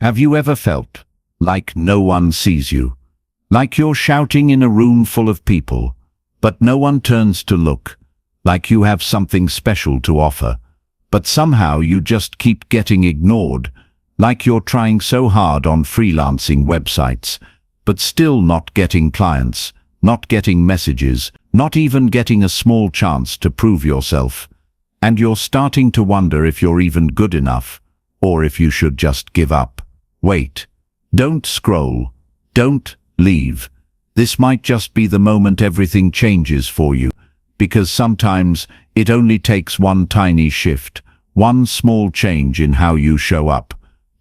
Have you ever felt like no one sees you? Like you're shouting in a room full of people, but no one turns to look, like you have something special to offer, but somehow you just keep getting ignored, like you're trying so hard on freelancing websites, but still not getting clients, not getting messages, not even getting a small chance to prove yourself. And you're starting to wonder if you're even good enough, or if you should just give up. Wait. Don't scroll. Don't leave. This might just be the moment everything changes for you, because sometimes it only takes one tiny shift, one small change in how you show up,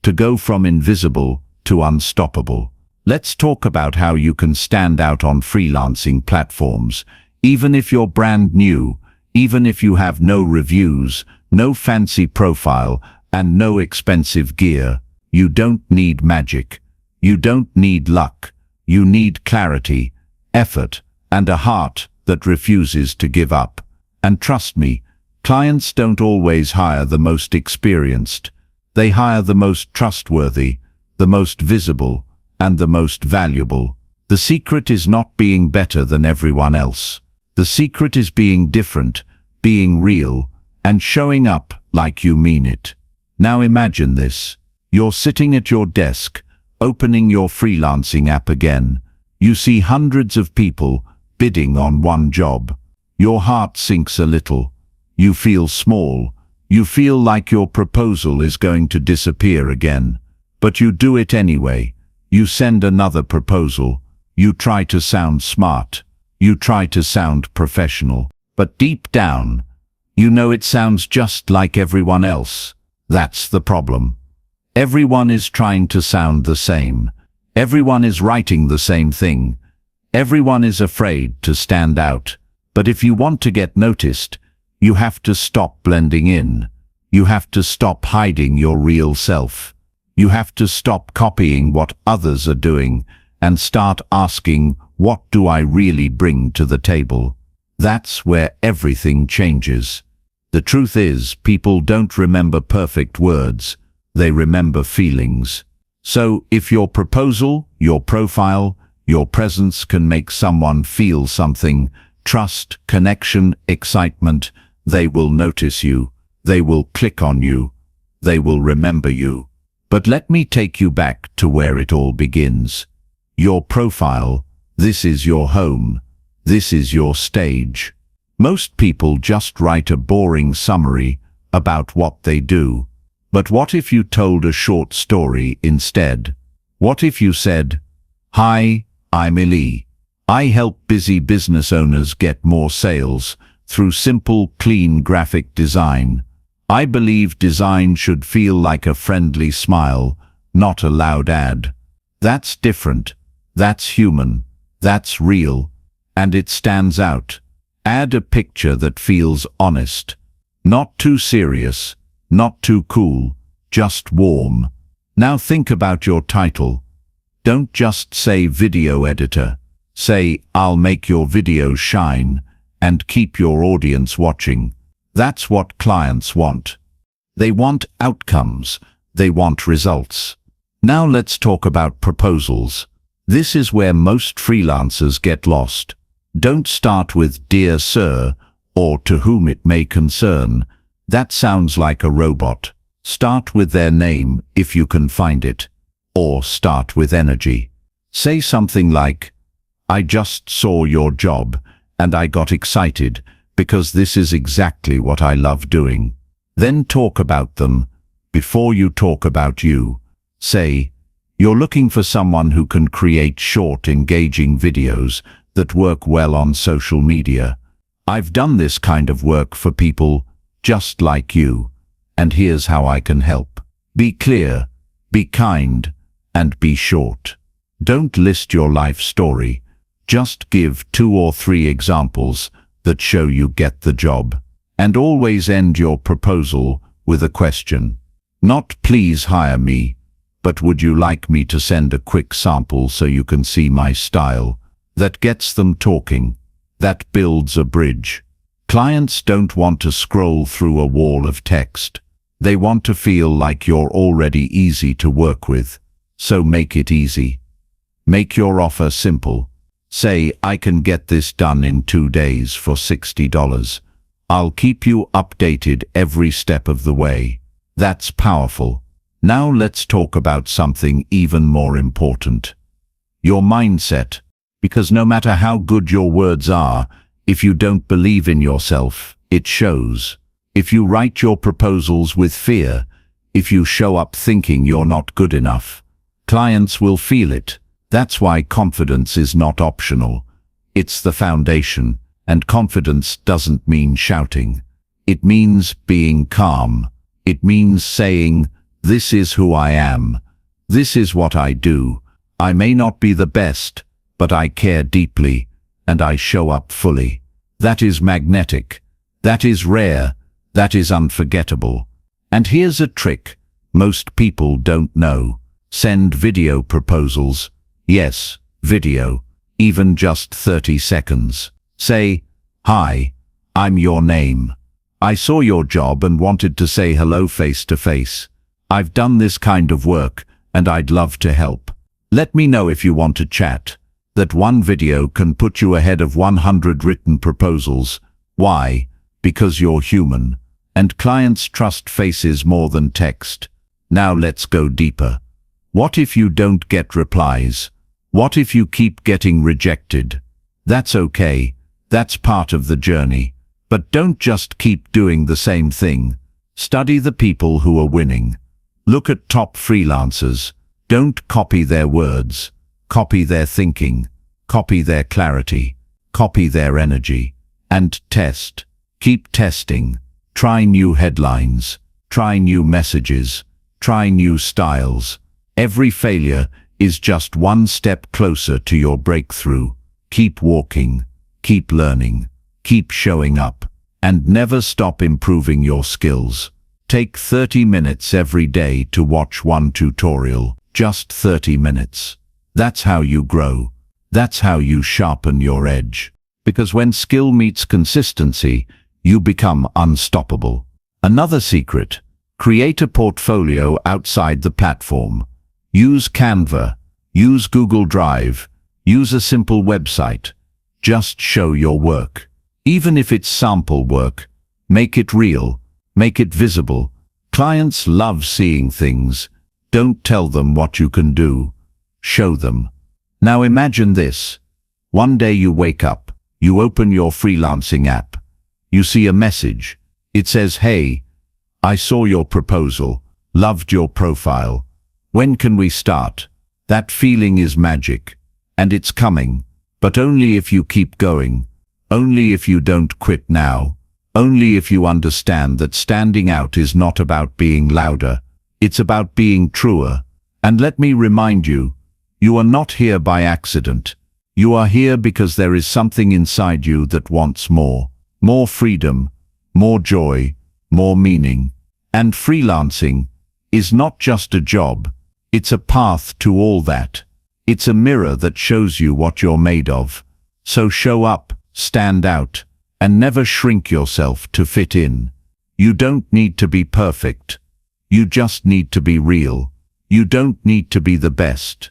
to go from invisible to unstoppable. Let's talk about how you can stand out on freelancing platforms, even if you're brand new, even if you have no reviews, no fancy profile, and no expensive gear. You don't need magic. You don't need luck. You need clarity, effort, and a heart that refuses to give up. And trust me, clients don't always hire the most experienced. They hire the most trustworthy, the most visible, and the most valuable. The secret is not being better than everyone else. The secret is being different, being real, and showing up like you mean it. Now imagine this. You're sitting at your desk, opening your freelancing app again. You see hundreds of people bidding on one job. Your heart sinks a little. You feel small. You feel like your proposal is going to disappear again. But you do it anyway. You send another proposal. You try to sound smart. You try to sound professional. But deep down, you know it sounds just like everyone else. That's the problem. Everyone is trying to sound the same. Everyone is writing the same thing. Everyone is afraid to stand out. But if you want to get noticed, you have to stop blending in. You have to stop hiding your real self. You have to stop copying what others are doing and start asking, what do I really bring to the table? That's where everything changes. The truth is, people don't remember perfect words. They remember feelings. So if your proposal, your profile, your presence can make someone feel something, trust, connection, excitement, they will notice you. They will click on you. They will remember you. But let me take you back to where it all begins. Your profile. This is your home. This is your stage. Most people just write a boring summary about what they do. But what if you told a short story instead? What if you said, "Hi, I'm Eli. I help busy business owners get more sales through simple, clean graphic design. I believe design should feel like a friendly smile, not a loud ad." That's different. That's human. That's real. And it stands out. Add a picture that feels honest. Not too serious. Not too cool, just warm. Now think about your title. Don't just say video editor. Say, I'll make your video shine and keep your audience watching. That's what clients want. They want outcomes. They want results. Now let's talk about proposals. This is where most freelancers get lost. Don't start with "Dear Sir" or "To whom it may concern." That sounds like a robot. Start with their name if you can find it. Or start with energy. Say something like, "I just saw your job and I got excited because this is exactly what I love doing." Then talk about them before you talk about you. Say, "You're looking for someone who can create short, engaging videos that work well on social media. I've done this kind of work for people just like you, and here's how I can help." Be clear, be kind, and be short. Don't list your life story. Just give 2 or 3 examples that show you get the job. And always end your proposal with a question. Not "Please hire me," but "Would you like me to send a quick sample so you can see my style?" That gets them talking. That builds a bridge. Clients don't want to scroll through a wall of text. They want to feel like you're already easy to work with. So make it easy. Make your offer simple. Say, I can get this done in 2 days for $60. I'll keep you updated every step of the way. That's powerful. Now let's talk about something even more important. Your mindset. Because no matter how good your words are, if you don't believe in yourself, it shows. If you write your proposals with fear, if you show up thinking you're not good enough, clients will feel it. That's why confidence is not optional. It's the foundation, and confidence doesn't mean shouting. It means being calm. It means saying, this is who I am. This is what I do. I may not be the best, but I care deeply, and I show up fully. That is magnetic. That is rare. That is unforgettable. And here's a trick most people don't know. Send video proposals. Yes, video, even just 30 seconds. Say, hi, I'm your name. I saw your job and wanted to say hello face to face. I've done this kind of work and I'd love to help. Let me know if you want to chat. That one video can put you ahead of 100 written proposals. Why? Because you're human. And clients trust faces more than text. Now let's go deeper. What if you don't get replies? What if you keep getting rejected? That's okay. That's part of the journey. But don't just keep doing the same thing. Study the people who are winning. Look at top freelancers. Don't copy their words. Copy their thinking. Copy their clarity. Copy their energy. And test. Keep testing. Try new headlines. Try new messages. Try new styles. Every failure is just one step closer to your breakthrough. Keep walking, keep learning, keep showing up, and never stop improving your skills. Take 30 minutes every day to watch one tutorial, just 30 minutes. That's how you grow. That's how you sharpen your edge. Because when skill meets consistency, you become unstoppable. Another secret: create a portfolio outside the platform. Use Canva, use Google Drive, use a simple website. Just show your work. Even if it's sample work, make it real, make it visible. Clients love seeing things. Don't tell them what you can do. Show them. Now imagine this. One day you wake up, you open your freelancing app. You see a message. It says, hey, I saw your proposal, loved your profile. When can we start? That feeling is magic. And it's coming. But only if you keep going. Only if you don't quit now. Only if you understand that standing out is not about being louder. It's about being truer. And let me remind you, you are not here by accident. You are here because there is something inside you that wants more. More freedom, more joy, more meaning. And freelancing is not just a job. It's a path to all that. It's a mirror that shows you what you're made of. So show up, stand out, and never shrink yourself to fit in. You don't need to be perfect. You just need to be real. You don't need to be the best.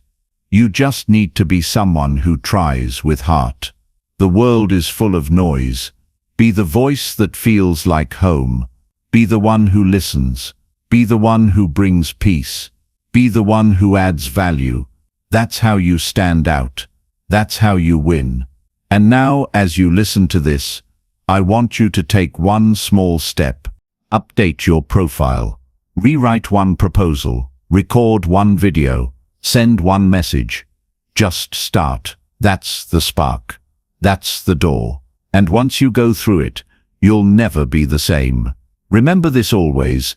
You just need to be someone who tries with heart. The world is full of noise. Be the voice that feels like home. Be the one who listens. Be the one who brings peace. Be the one who adds value. That's how you stand out. That's how you win. And now, as you listen to this, I want you to take one small step. Update your profile. Rewrite one proposal. Record one video. Send one message. Just start. That's the spark. That's the door. And once you go through it, you'll never be the same. Remember this always.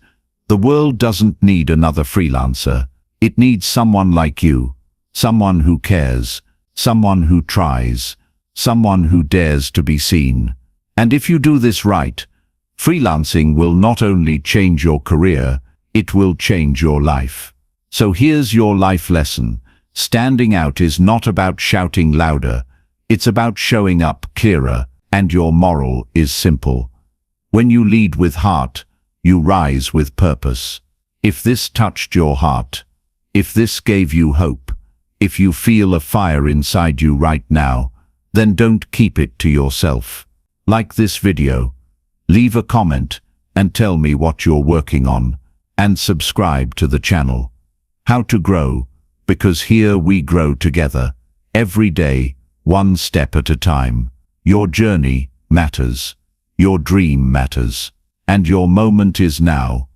The world doesn't need another freelancer. It needs someone like you. Someone who cares. Someone who tries. Someone who dares to be seen. And if you do this right, freelancing will not only change your career, it will change your life. So here's your life lesson. Standing out is not about shouting louder. It's about showing up clearer, and your moral is simple. When you lead with heart, you rise with purpose. If this touched your heart, if this gave you hope, if you feel a fire inside you right now, then don't keep it to yourself. Like this video, leave a comment, and tell me what you're working on, and subscribe to the channel. How to grow, because here we grow together, every day, one step at a time. Your journey matters, your dream matters, and your moment is now.